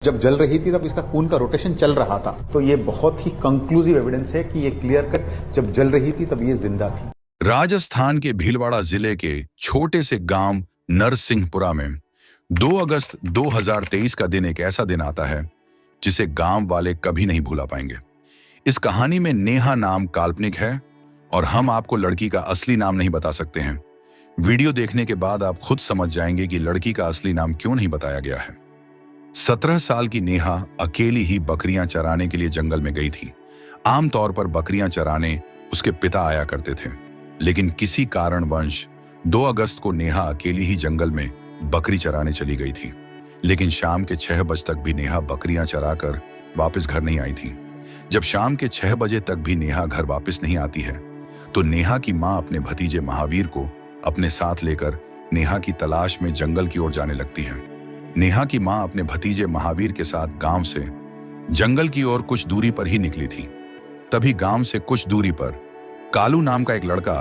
जब जल रही थी तब इसका खून का रोटेशन चल रहा था, तो ये बहुत ही कंक्लूसिव एविडेंस है कि ये क्लियर कट जब जल रही थी तब ये जिंदा थी। राजस्थान के भीलवाड़ा जिले के छोटे से गांव नरसिंहपुरा में 2 अगस्त 2023 का दिन एक ऐसा दिन आता है जिसे गांव वाले कभी नहीं भूला पाएंगे। इस कहानी में नेहा नाम काल्पनिक है और हम आपको लड़की का असली नाम नहीं बता सकते हैं। वीडियो देखने के बाद आप खुद समझ जाएंगे कि लड़की का असली नाम क्यों नहीं बताया गया है। 17 साल की नेहा अकेली ही बकरियां चराने के लिए जंगल में गई थी। आमतौर पर बकरियां चराने उसके पिता आया करते थे, लेकिन किसी कारणवश 2 अगस्त को नेहा अकेली ही जंगल में बकरी चराने चली गई थी। लेकिन शाम के 6 बजे तक भी नेहा बकरियां चराकर वापस घर नहीं आई थी। जब शाम के 6 बजे तक भी नेहा घर वापस नहीं आती है, तो नेहा की मां अपने भतीजे महावीर को अपने साथ लेकर नेहा की तलाश में जंगल की ओर जाने लगती है। नेहा की मां अपने भतीजे महावीर के साथ गांव से जंगल की ओर कुछ दूरी पर ही निकली थी। तभी गांव से कुछ दूरी पर कालू नाम का एक लड़का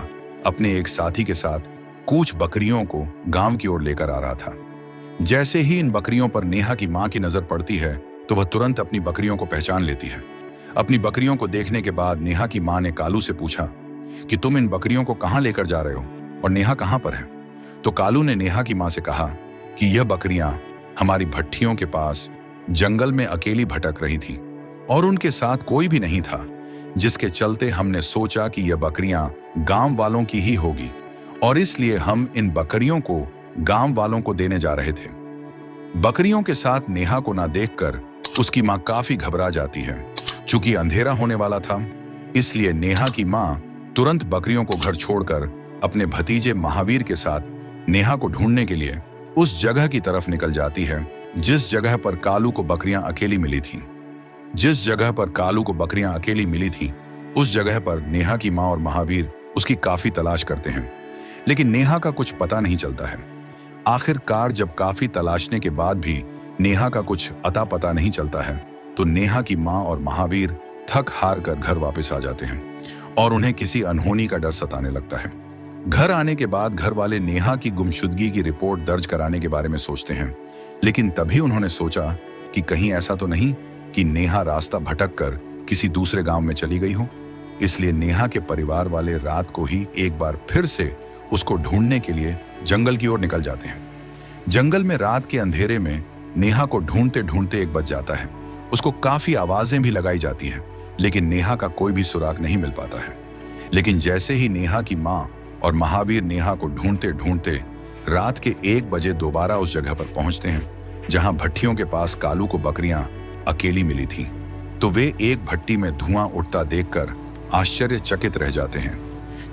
अपने एक साथी के साथ कुछ बकरियों को गांव की ओर लेकर आ रहा था। जैसे ही इन बकरियों पर नेहा की मां की नजर पड़ती है, तो वह तुरंत अपनी बकरियों को पहचान लेती है। अपनी बकरियों को देखने के बाद नेहा की मां ने कालू से पूछा कि तुम इन बकरियों को कहां लेकर जा रहे हो और नेहा कहां पर है। तो कालू ने नेहा की मां से कहा कि यह बकरियां हमारी भट्ठियों के पास जंगल में अकेली भटक रही थी और उनके साथ कोई भी नहीं था, जिसके चलते हमने सोचा कि यह बकरियां गांव वालों की ही होगी और इसलिए हम इन बकरियों को गांव वालों को देने जा रहे थे। बकरियों के साथ नेहा को ना देखकर उसकी मां काफी घबरा जाती है। चूंकि अंधेरा होने वाला था, इसलिए नेहा की मां तुरंत बकरियों को घर छोड़कर अपने भतीजे महावीर के साथ नेहा को ढूंढने के लिए उस जगह की तरफ निकल जाती है जिस जगह पर कालू को बकरियां अकेली मिली थी। जिस जगह पर कालू को बकरियां अकेली मिली थी, उस जगह पर नेहा की मां और महावीर उसकी काफी तलाश करते हैं, लेकिन नेहा का कुछ पता नहीं चलता है। आखिरकार जब काफी तलाशने के बाद भी नेहा का कुछ अता पता नहीं चलता है, तो नेहा की मां और महावीर थक हार कर घर वापस आ जाते हैं और उन्हें किसी अनहोनी का डर सताने लगता है। घर आने के बाद घर वाले नेहा की गुमशुदगी की रिपोर्ट दर्ज कराने के बारे में सोचते हैं, लेकिन तभी उन्होंने सोचा कि कहीं ऐसा तो नहीं कि नेहा रास्ता भटक कर किसी दूसरे गांव में चली गई हो। इसलिए नेहा के परिवार वाले रात को ही एक बार फिर से उसको ढूंढने के लिए जंगल की ओर निकल जाते हैं। जंगल में रात के अंधेरे में नेहा को ढूंढते ढूंढते एक बज जाता है। उसको काफी आवाजें भी लगाई जाती हैं, लेकिन नेहा का कोई भी सुराग नहीं मिल पाता है। लेकिन जैसे ही नेहा की मां और महावीर नेहा को ढूंढते ढूंढते रात के 1 बजे दोबारा उस जगह पर पहुंचते हैं जहां भट्टियों के पास कालू को बकरियां अकेली मिली थी, तो वे एक भट्टी में धुआं उठता देखकर आश्चर्यचकित रह जाते हैं,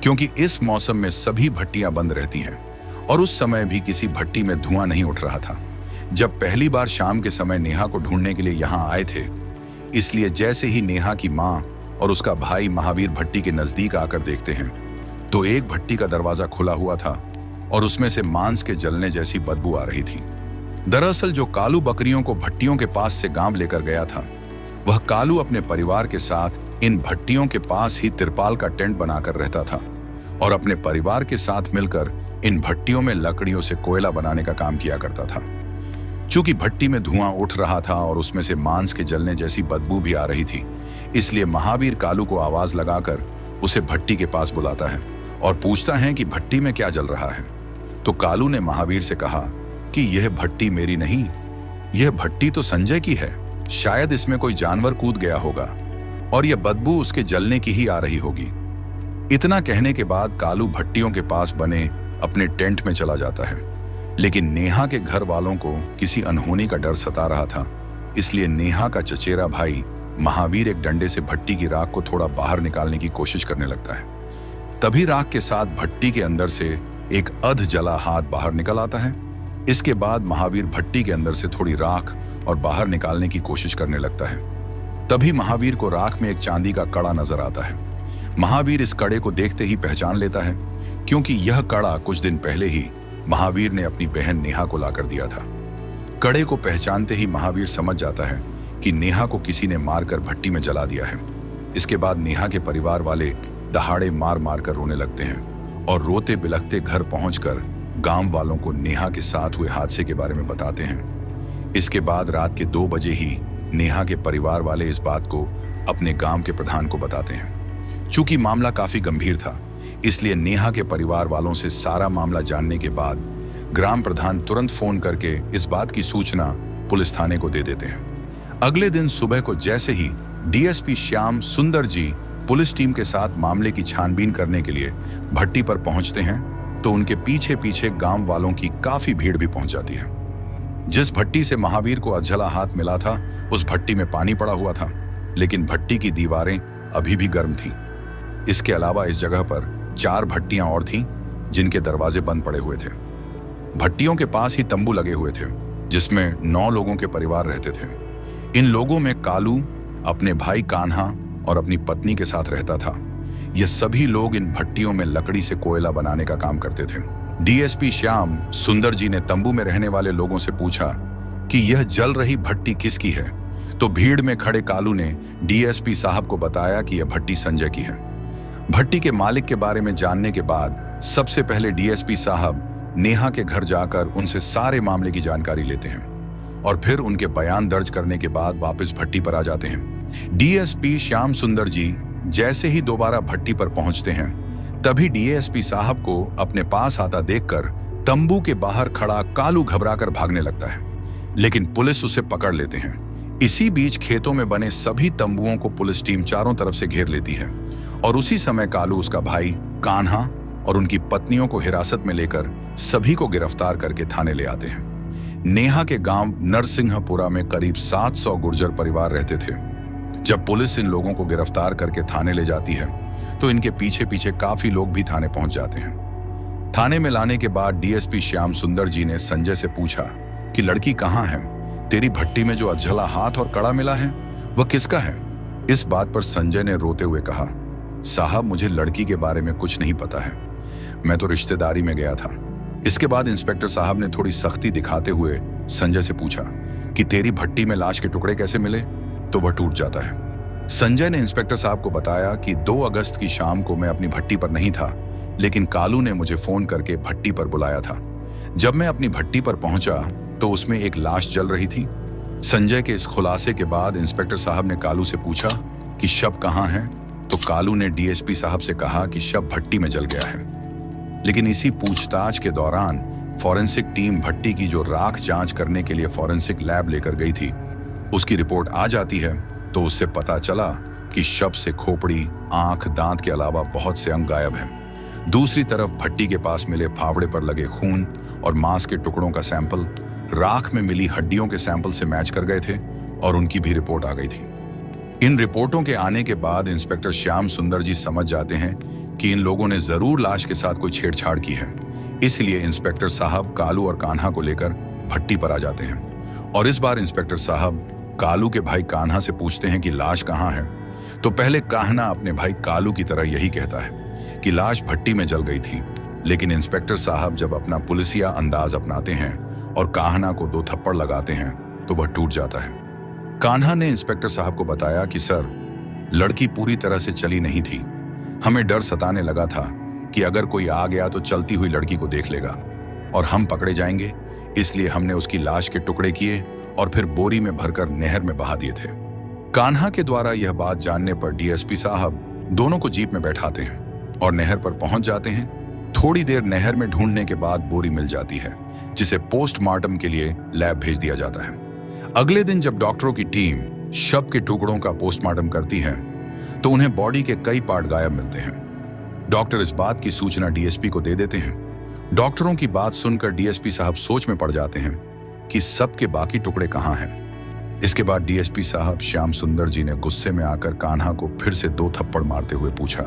क्योंकि इस मौसम में सभी भट्टियां बंद रहती हैं और उस समय भी किसी भट्टी में धुआं नहीं उठ रहा था। जब पहली बार शाम के समय नेहा को ढूंढने के लिए यहां आए थे, इसलिए जैसे ही नेहा की मां और उसका भाई महावीर भट्टी के नजदीक आकर देखते हैं, तो एक भट्टी का दरवाजा खुला हुआ था और उसमें से मांस के जलने जैसी बदबू आ रही थी। दरअसल जो कालू बकरियों को भट्टियों के पास से गांव लेकर गया था, वह कालू अपने परिवार के साथ इन भट्टियों के पास ही तिरपाल का टेंट बनाकर रहता था और अपने परिवार के साथ मिलकर इन भट्टियों में लकड़ियों से कोयला बनाने का काम किया करता था। चूंकि भट्टी में धुआं उठ रहा था और उसमें से मांस के जलने जैसी बदबू भी आ रही थी, इसलिए महावीर कालू को आवाज लगाकर उसे भट्टी के पास बुलाता है और पूछता है कि भट्टी में क्या जल रहा है। तो कालू ने महावीर से कहा कि यह भट्टी मेरी नहीं, यह भट्टी तो संजय की है। शायद इसमें कोई जानवर कूद गया होगा और यह बदबू उसके जलने की ही आ रही होगी। इतना कहने के बाद कालू भट्टियों के पास बने अपने टेंट में चला जाता है, लेकिन नेहा के घर वालों को किसी अनहोनी का डर सता रहा था। इसलिए नेहा का चचेरा भाई महावीर एक डंडे से भट्टी की राख को थोड़ा बाहर निकालने की कोशिश करने लगता है। तभी राख के साथ भट्टी के अंदर से एक अध जला हाथ बाहर निकल आता है। इसके बाद महावीर भट्टी के अंदर से थोड़ी राख और बाहर निकालने की कोशिश करने लगता है। तभी महावीर को राख में एक चांदी का कड़ा नजर आता है। महावीर इस कड़े को देखते ही पहचान लेता है, क्योंकि यह कड़ा कुछ दिन पहले ही महावीर ने अपनी बहन नेहा को लाकर दिया था। कड़े को पहचानते ही महावीर समझ जाता है कि नेहा को किसी ने मारकर भट्टी में जला दिया है। इसके बाद नेहा के परिवार वाले दहाड़े मार मार कर रोने लगते हैं और रोते बिलखते घर पहुंचकर गांव वालों को नेहा के साथ हुए हादसे के बारे में बताते हैं। इसके बाद रात के 2 बजे ही नेहा के परिवार वाले इस बात को अपने गांव के प्रधान को बताते हैं। चूंकि मामला काफी गंभीर था, इसलिए नेहा के परिवार वालों से सारा मामला जानने के बाद ग्राम प्रधान तुरंत फोन करके इस बात की सूचना पुलिस थाने को दे देते हैं। अगले दिन सुबह को जैसे ही डीएसपी श्याम सुंदर जी पुलिस टीम के साथ मामले की छानबीन करने के लिए भट्टी पर पहुंचते हैं, तो उनके पीछे पीछे गांव वालों की काफी भीड़ भी पहुंच जाती है। जिस भट्टी से महावीर को अधजला हाथ मिला था, उस भट्टी में पानी पड़ा हुआ था, लेकिन भट्टी की दीवारें अभी भी गर्म थीं। इसके अलावा इस जगह पर 4 भट्टियां और थीं, जिनके दरवाजे बंद पड़े हुए थे। भट्टियों के पास ही तंबू लगे हुए थे, जिसमें 9 लोगों के परिवार रहते थे। इन लोगों में कालू अपने भाई कान्हा और अपनी पत्नी के साथ रहता था। ये सभी लोग इन भट्टियों में लकड़ी से कोयला बनाने का काम करते थे। डीएसपी श्याम सुंदर जी ने तंबू में रहने वाले लोगों से पूछा कि यह जल रही भट्टी किसकी है, तो भीड़ में खड़े कालू ने डीएसपी साहब को बताया कि यह भट्टी संजय की है। भट्टी के मालिक के बारे में जानने के बाद सबसे पहले डीएसपी साहब नेहा के घर जाकर उनसे सारे मामले की जानकारी लेते हैं और फिर उनके बयान दर्ज करने के बाद वापस भट्टी पर आ जाते हैं। डीएसपी श्याम सुंदर जी जैसे ही दोबारा भट्टी पर पहुंचते हैं, तभी डीएसपी साहब को अपने पास आता देखकर तंबू के बाहर खड़ा कालू घबराकर भागने लगता है, लेकिन पुलिस उसे पकड़ लेते हैं। इसी बीच खेतों में बने सभी तंबुओं को पुलिस टीम चारों तरफ से घेर लेती है और उसी समय कालू, उसका भाई कान्हा और उनकी पत्नियों को हिरासत में लेकर सभी को गिरफ्तार करके थाने ले आते हैं। नेहा के गांव नरसिंहपुरा में करीब 700 गुर्जर परिवार रहते थे। जब पुलिस इन लोगों को गिरफ्तार करके थाने ले जाती है, तो इनके पीछे पीछे काफी लोग भी थाने पहुंच जाते हैं। थाने में लाने के बाद डीएसपी श्याम सुंदर जी ने संजय से पूछा कि लड़की कहाँ है? तेरी भट्टी में जो अधजला हाथ और कड़ा मिला है, वह किसका है? इस बात पर संजय ने रोते हुए कहा, साहब मुझे लड़की के बारे में कुछ नहीं पता है, मैं तो रिश्तेदारी में गया था। इसके बाद इंस्पेक्टर साहब ने थोड़ी सख्ती दिखाते हुए संजय से पूछा कि तेरी भट्टी में लाश के टुकड़े कैसे मिले? तो वह टूट जाता है। संजय ने इंस्पेक्टर साहब को बताया कि 2 अगस्त की शाम को मैं अपनी भट्टी पर नहीं था, लेकिन कालू ने मुझे फोन करके भट्टी पर बुलाया था। जब मैं अपनी भट्टी पर पहुंचा तो उसमें एक लाश जल रही थी। संजय के इस खुलासे के बाद इंस्पेक्टर साहब ने कालू से पूछा कि शव कहाँ है, तो कालू ने डीएसपी साहब से कहा कि शव भट्टी में जल गया है। लेकिन इसी पूछताछ के दौरान फॉरेंसिक टीम भट्टी की जो राख जांच करने के लिए फॉरेंसिक लैब लेकर गई थी, उसकी रिपोर्ट आ जाती है, तो उससे पता चला कि शव से खोपड़ी, आंख, दांत के अलावा बहुत से अंग गायब हैं। दूसरी तरफ भट्टी के पास मिले फावड़े पर लगे खून और मांस के टुकड़ों का सैंपल राख में मिली हड्डियों के सैंपल से मैच कर गए थे और उनकी भी रिपोर्ट आ गई थी। इन रिपोर्टों के आने के बाद इंस्पेक्टर श्याम सुंदर जी समझ जाते हैं कि इन लोगों ने जरूर लाश के साथ कोई छेड़छाड़ की है। इसलिए इंस्पेक्टर साहब कालू और कान्हा को लेकर भट्टी पर आ जाते हैं और इस बार इंस्पेक्टर साहब कालू के भाई कान्हा से पूछते हैं कि लाश कहाँ है। तो पहले कान्हा अपने भाई कालू की तरह यही कहता है कि लाश भट्टी में जल गई थी, लेकिन इंस्पेक्टर साहब जब अपना पुलिसिया अंदाज अपनाते हैं और कान्हा को 2 थप्पड़ लगाते हैं, तो वह टूट जाता है। कान्हा ने इंस्पेक्टर साहब को बताया कि सर, लड़की पूरी तरह से चली नहीं थी। हमें डर सताने लगा था कि अगर कोई आ गया तो चलती हुई लड़की को देख लेगा और हम पकड़े जाएंगे, इसलिए हमने उसकी लाश के टुकड़े किए और फिर बोरी में भरकर नहर में बहा दिए थे। कान्हा के द्वारा यह बात जानने पर डीएसपी साहब दोनों को जीप में बैठाते हैं और नहर पर पहुंच जाते हैं। थोड़ी देर नहर में ढूंढने के बाद बोरी मिल जाती है, जिसे पोस्टमार्टम के लिए लैब भेज दिया जाता है। अगले दिन जब डॉक्टरों की टीम शव के टुकड़ों का पोस्टमार्टम करती है, तो उन्हें बॉडी के कई पार्ट गायब मिलते हैं। डॉक्टर इस बात की सूचना डीएसपी को दे देते हैं। डॉक्टरों की बात सुनकर डीएसपी साहब सोच में पड़ जाते हैं कि सबके बाकी टुकड़े कहाँ हैं। इसके बाद डीएसपी साहब श्याम सुंदर जी ने गुस्से में आकर कान्हा को फिर से 2 थप्पड़ मारते हुए पूछा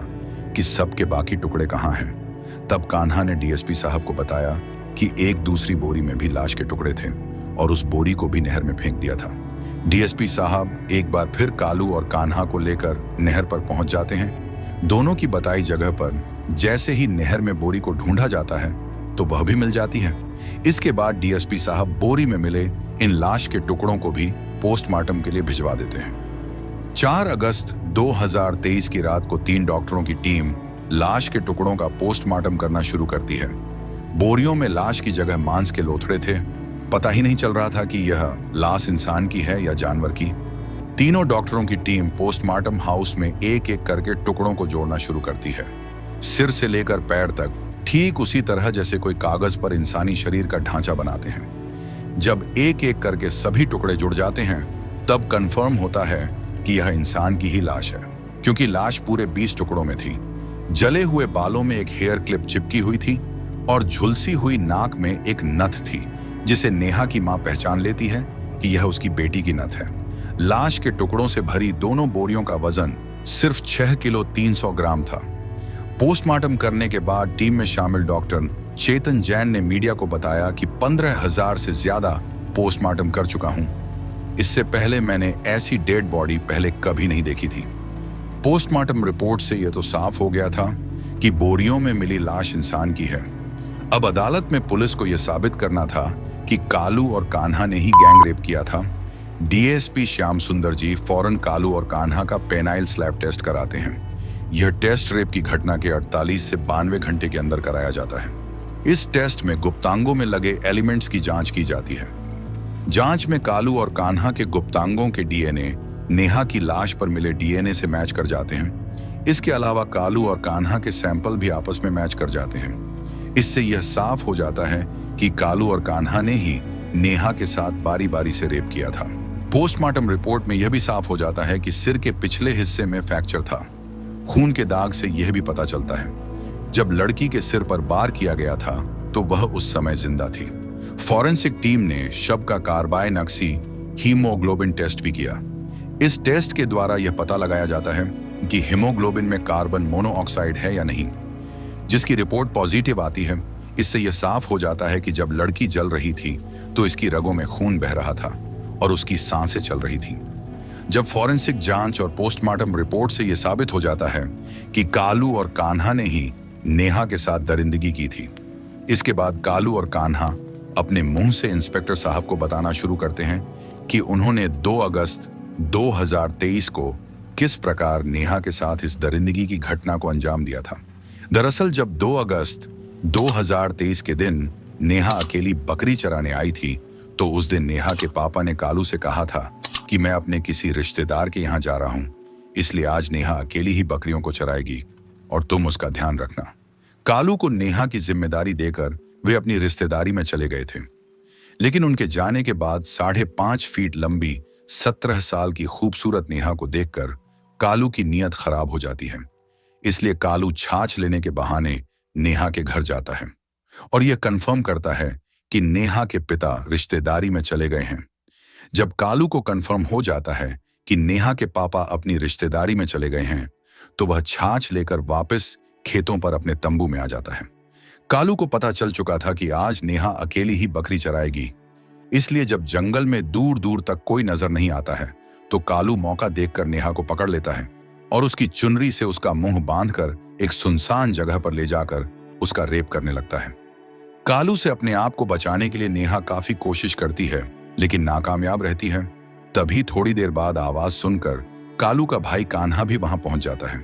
कि सबके बाकी टुकड़े कहाँ हैं। तब कान्हा ने डीएसपी साहब को बताया कि एक दूसरी बोरी में भी लाश के टुकड़े थे और उस बोरी को भी नहर में फेंक दिया था। डीएसपी साहब एक बार फिर कालू और कान्हा को लेकर नहर पर पहुंच जाते हैं। दोनों की बताई जगह पर जैसे ही नहर में बोरी को ढूंढा जाता है, तो वह भी मिल जाती है। इसके बाद डीएसपी साहब बोरी में मिले इन लाश के टुकड़ों को भी पोस्टमार्टम के लिए भिजवा देते हैं। 4 अगस्त 2023 की रात को 3 डॉक्टरों की टीम लाश के टुकड़ों का पोस्टमार्टम करना शुरू करती है। बोरियों में लाश की जगह मांस के लोथड़े थे पता ही नहीं चल रहा था कि यह लाश इंसान की है या जानवर की। तीनों डॉक्टरों की टीम पोस्टमार्टम हाउस में एक एक करके टुकड़ों को जोड़ना शुरू करती है, सिर से लेकर पैर तक, ठीक उसी तरह जैसे कोई कागज पर इंसानी शरीर का ढांचा बनाते हैं। जब एक एक करके सभी टुकड़े जुड़ जाते हैं, तब कंफर्म होता है कि यह इंसान की ही लाश है, क्योंकि लाश पूरे 20 टुकड़ों में थी। जले हुए बालों में एक हेयर क्लिप चिपकी हुई थी और झुलसी हुई नाक में एक नथ थी, जिसे नेहा की मां पहचान लेती है कि यह उसकी बेटी की नथ है। लाश के टुकड़ों से भरी दोनों बोरियों का वजन सिर्फ 6 किलो 300 ग्राम था। पोस्टमार्टम करने के बाद टीम में शामिल डॉक्टर चेतन जैन ने मीडिया को बताया कि 15,000 से ज्यादा पोस्टमार्टम कर चुका हूं। इससे पहले मैंने ऐसी डेड बॉडी पहले कभी नहीं देखी थी। पोस्टमार्टम रिपोर्ट से यह तो साफ हो गया था कि बोरियों में मिली लाश इंसान की है। अब अदालत में पुलिस को यह साबित करना था कि कालू और कान्हा ने ही गैंग रेप किया था। डीएसपी श्याम सुंदर जी फौरन कालू और कान्हा का पेनाइल स्लैब टेस्ट कराते हैं। यह टेस्ट रेप की घटना के 48 से 92 घंटे के अंदर कराया जाता है। इस टेस्ट में गुप्तांगों में लगे एलिमेंट्स की जांच की जाती है। जांच में कालू और कान्हा के गुप्तांगों के डीएनए नेहा की लाश पर मिले डीएनए से मैच कर जाते हैं। इसके अलावा कालू और कान्हा के सैंपल भी आपस में मैच कर जाते हैं। इससे यह साफ हो जाता है कि कालू और कान्हा ने ही नेहा के साथ बारी बारी से रेप किया था। पोस्टमार्टम रिपोर्ट में यह भी साफ हो जाता है कि सिर के पिछले हिस्से में फ्रैक्चर था। खून के दाग से यह भी पता चलता है जब लड़की के सिर पर वार किया गया था तो वह उस समय जिंदा थी। फॉरेंसिक टीम ने शव का कार्बाइन अक्सी हीमोग्लोबिन टेस्ट भी किया। इस टेस्ट के द्वारा यह पता लगाया जाता है कि हीमोग्लोबिन में कार्बन मोनोऑक्साइड है या नहीं। जिसकी रिपोर्ट पॉजिटिव आती है, इससे यह साफ हो जाता है कि जब लड़की जल रही थी तो इसकी रगों में खून बह रहा था और उसकी सांसें चल रही थी। जब फॉरेंसिक जांच और पोस्टमार्टम रिपोर्ट से यह साबित हो जाता है कि कालू और कान्हा ने ही नेहा के साथ दरिंदगी की थी, इसके बाद कालू और कान्हा अपने मुंह से इंस्पेक्टर साहब को बताना शुरू करते हैं कि उन्होंने 2 अगस्त 2023 को किस प्रकार नेहा के साथ इस दरिंदगी की घटना को अंजाम दिया था। दरअसल जब 2 अगस्त 2023 के दिन नेहा अकेली बकरी चराने आई थी, तो उस दिन नेहा के पापा ने कालू से कहा था कि मैं अपने किसी रिश्तेदार के यहाँ जा रहा हूँ, इसलिए आज नेहा अकेली ही बकरियों को चराएगी और तुम उसका ध्यान रखना। कालू को नेहा की जिम्मेदारी देकर वे अपनी रिश्तेदारी में चले गए थे, लेकिन उनके जाने के बाद 5.5 फीट लंबी 17 साल की खूबसूरत नेहा को देखकर कालू की नीयत खराब हो जाती है। इसलिए कालू छाछ लेने के बहाने नेहा के घर जाता है और यह कंफर्म करता है कि नेहा के पिता रिश्तेदारी में चले गए हैं। जब कालू को कंफर्म हो जाता है कि नेहा के पापा अपनी रिश्तेदारी में चले गए हैं, तो वह छाछ लेकर वापस खेतों पर अपने तंबू में आ जाता है। कालू को पता चल चुका था कि आज नेहा अकेली ही बकरी चराएगी, इसलिए जब जंगल में दूर दूर तक कोई नजर नहीं आता है, तो कालू मौका देखकर नेहा को पकड़ लेता है और उसकी चुनरी से उसका मुंह बांधकर एक सुनसान जगह पर ले जाकर उसका रेप करने लगता है। कालू से अपने आप को बचाने के लिए नेहा काफी कोशिश करती है, लेकिन नाकामयाब रहती है। तभी थोड़ी देर बाद आवाज सुनकर कालू का भाई कान्हा भी वहां पहुंच जाता है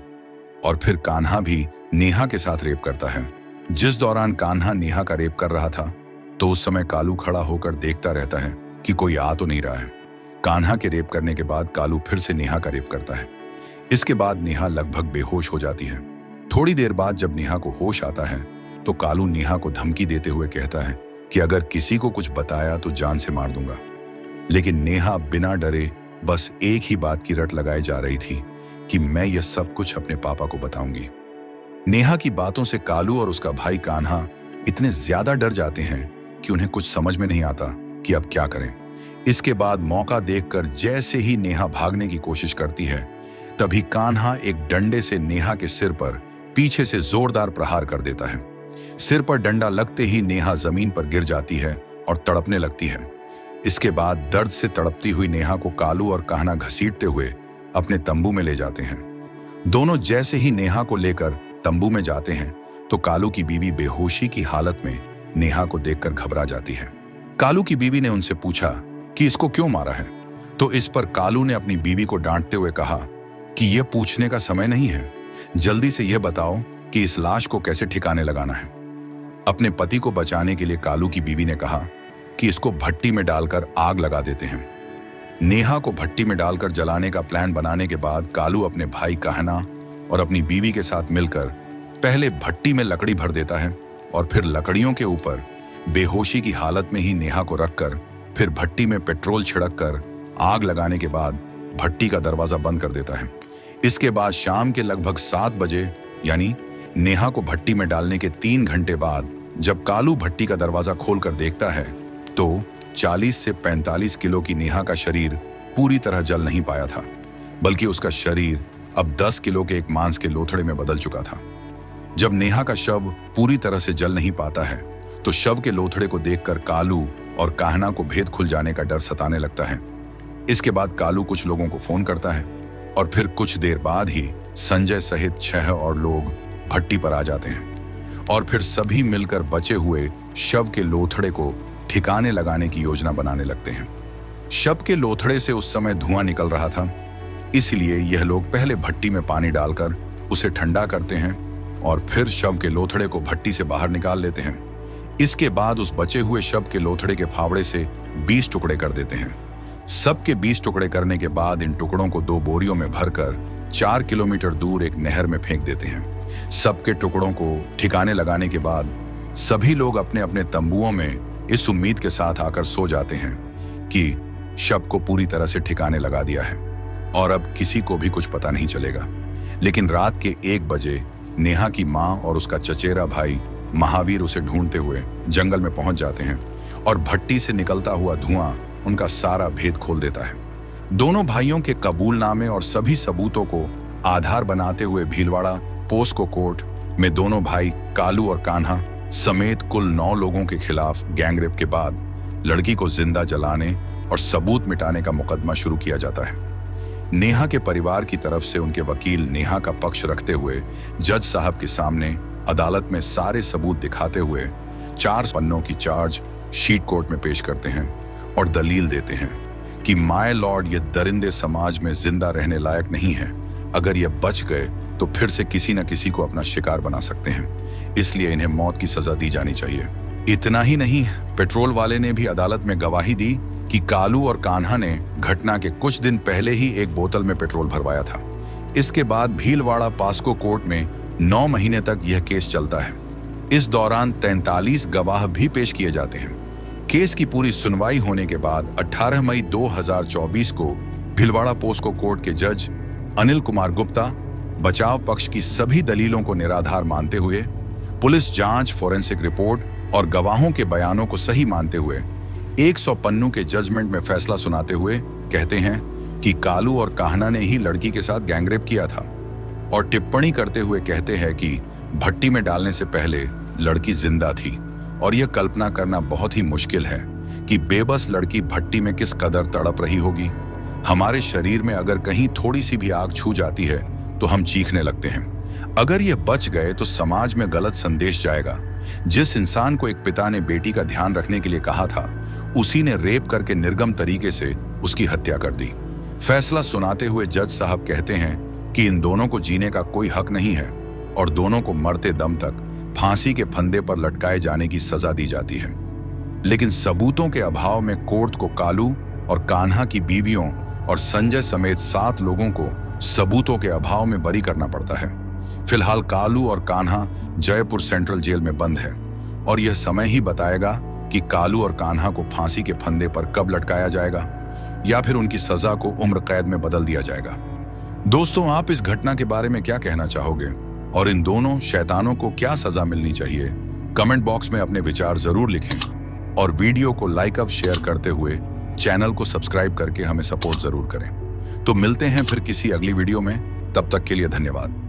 और फिर कान्हा भी नेहा के साथ रेप करता है। जिस दौरान कान्हा नेहा का रेप कर रहा था, तो उस समय कालू खड़ा होकर देखता रहता है कि कोई आ तो नहीं रहा है। कान्हा के रेप करने के बाद कालू फिर से नेहा का रेप करता है। इसके बाद नेहा लगभग बेहोश हो जाती है। थोड़ी देर बाद जब नेहा को होश आता है, तो कालू नेहा को धमकी देते हुए कहता है कि अगर किसी को कुछ बताया तो जान से मार दूंगा। लेकिन नेहा बिना डरे बस एक ही बात की रट लगाए जा रही थी कि मैं यह सब कुछ अपने पापा को बताऊंगी। नेहा की बातों से कालू और उसका भाई कान्हा इतने ज्यादा डर जाते हैं कि उन्हें कुछ समझ में नहीं आता कि अब क्या करें। इसके बाद मौका देखकर जैसे ही नेहा भागने की कोशिश करती है, तभी कान्हा एक डंडे से नेहा के सिर पर पीछे से जोरदार प्रहार कर देता है। सिर पर डंडा लगते ही नेहा जमीन पर गिर जाती है और तड़पने लगती है। इसके बाद दर्द से तड़पती हुई नेहा को कालू और कान्हा घसीटते हुए अपने तंबू में ले जाते हैं। दोनों जैसे ही नेहा को लेकर तंबू में जाते हैं, तो कालू की बीवी बेहोशी की हालत में नेहा को देखकर घबरा जाती है। कालू की बीवी ने उनसे पूछा कि इसको क्यों मारा है, तो इस पर कालू ने अपनी बीवी को डांटते हुए कहा कि यह पूछने का समय नहीं है, जल्दी से यह बताओ कि इस लाश को कैसे ठिकाने लगाना है। अपने पति को बचाने के लिए कालू की बीवी ने कहा कि इसको भट्टी में डालकर आग लगा देते हैं। नेहा को भट्टी में डालकर जलाने का प्लान बनाने के बाद कालू अपने भाई कान्हा और अपनी बीवी के साथ मिलकर पहले भट्टी में लकड़ी भर देता है और फिर लकड़ियों के ऊपर बेहोशी की हालत में ही नेहा को रखकर फिर भट्टी में पेट्रोल छिड़क कर आग लगाने के बाद भट्टी का दरवाजा बंद कर देता है। इसके बाद शाम के लगभग 7 बजे यानी नेहा को भट्टी में डालने के 3 घंटे बाद जब कालू भट्टी का दरवाजा खोलकर देखता है तो 40 से 45 किलो की नेहा का शरीर पूरी तरह जल नहीं पाया था, बल्कि उसका शरीर अब 10 किलो के एक मांस के लोथड़े में बदल चुका था। जब नेहा का शव पूरी तरह से जल नहीं पाता है तो शव के लोथड़े को देखकर कालू और कान्हा को भेद खुल जाने का डर सताने लगता है। इसके बाद कालू कुछ लोगों को फोन करता है और फिर कुछ देर बाद ही संजय सहित 6 और लोग भट्टी पर आ जाते हैं और फिर सभी मिलकर बचे हुए शव के लोथड़े को ठिकाने लगाने की योजना बनाने लगते हैं। शव के लोथड़े से उस समय धुआं निकल रहा था, इसलिए यह लोग पहले भट्टी में पानी डालकर उसे ठंडा करते हैं और फिर शव के लोथड़े को भट्टी से बाहर निकाल लेते हैं। इसके बाद उस बचे हुए शव के लोथड़े के फावड़े से 20 टुकड़े कर देते हैं। सबके 20 टुकड़े करने के बाद इन टुकड़ों को 2 बोरियों में भरकर 4 किलोमीटर दूर एक नहर में फेंक देते हैं। सबके टुकड़ों को ठिकाने लगाने के बाद सभी लोग अपने अपने तंबुओं में इस उम्मीद के साथ आकर सो जाते हैं कि शव को पूरी तरह से ठिकाने लगा दिया है और अब किसी को भी कुछ पता नहीं चलेगा। लेकिन रात के 1 बजे नेहा की माँ और उसका चचेरा भाई महावीर उसे ढूंढते हुए जंगल में पहुंच जाते हैं और भट्टी से निकलता हुआ धुआं उनका सारा भेद खोल देता है। दोनों भाइयों के कबूलनामे और सभी सबूतों को आधार बनाते हुए भीलवाड़ा पोस्को कोर्ट में दोनों भाई कालू और कान्हा समेत कुल 9 लोगों के खिलाफ गैंगरेप के बाद लड़की को जिंदा जलाने और सबूत मिटाने का मुकदमा शुरू किया जाता है। नेहा के परिवार की तरफ से उनके वकील नेहा का पक्ष रखते हुए जज साहब के सामने अदालत में सारे सबूत दिखाते हुए 4 पन्नों की चार्ज शीट कोर्ट में पेश करते हैं और दलील देते हैं कि माय लॉर्ड ये दरिंदे समाज में जिंदा रहने लायक नहीं है। अगर ये बच गए तो फिर से किसी न किसी को अपना शिकार बना सकते हैं, इसलिए इन्हें मौत की सजा दी जानी चाहिए। इतना ही नहीं, पेट्रोल वाले ने भी अदालत में गवाही दी कि कालू और कान्हा ने घटना के कुछ दिन पहले ही एक बोतल में पेट्रोल भरवाया था। इसके बाद भीलवाड़ा पास्को कोर्ट में 9 महीने तक यह केस चलता है। इस दौरान 43 गवाह भी पेश किए जाते हैं। केस की पूरी सुनवाई होने के बाद 18 मई 2024 को भीलवाड़ा पोस्को कोर्ट के जज अनिल कुमार गुप्ता बचाव पक्ष की सभी दलीलों को निराधार मानते हुए, पुलिस जांच, फोरेंसिक रिपोर्ट और गवाहों के बयानों को सही मानते हुए 100 पन्नों के जजमेंट में फैसला सुनाते हुए कहते हैं कि कालू और कान्हा ने ही लड़की के साथ गैंगरेप किया था और टिप्पणी करते हुए कहते हैं कि भट्टी में डालने से पहले लड़की जिंदा थी और यह कल्पना करना बहुत ही मुश्किल है कि बेबस लड़की भट्टी में किस कदर तड़प रही होगी। हमारे शरीर में अगर कहीं थोड़ी सी भी आग छू जाती है तो हम चीखने लगते हैं। अगर ये बच गए तो समाज में गलत संदेश जाएगा। जिस इंसान को एक पिता ने बेटी का ध्यान रखने के लिए कहा था, उसी ने रेप करके निर्गम तरीके से उसकी हत्या कर दी। फैसला सुनाते हुए जज साहब कहते हैं कि इन दोनों को जीने का कोई हक नहीं है और दोनों को मरते दम तक फांसी के फंदे पर लटकाए जाने की सजा दी जाती है। लेकिन सबूतों के अभाव में कोर्ट को कालू और कान्हा की बीवियों और संजय समेत 7 लोगों को सबूतों के अभाव में बरी करना पड़ता है। फिलहाल कालू और कान्हा जयपुर सेंट्रल जेल में बंद है और यह समय ही बताएगा कि कालू और कान्हा को फांसी के फंदे पर कब लटकाया जाएगा या फिर उनकी सजा को उम्र कैद में बदल दिया जाएगा। दोस्तों, आप इस घटना के बारे में क्या कहना चाहोगे और इन दोनों शैतानों को क्या सजा मिलनी चाहिए? कमेंट बॉक्स में अपने विचार जरूर लिखें और वीडियो को लाइक और शेयर करते हुए चैनल को सब्सक्राइब करके हमें सपोर्ट जरूर करें। तो मिलते हैं फिर किसी अगली वीडियो में, तब तक के लिए धन्यवाद।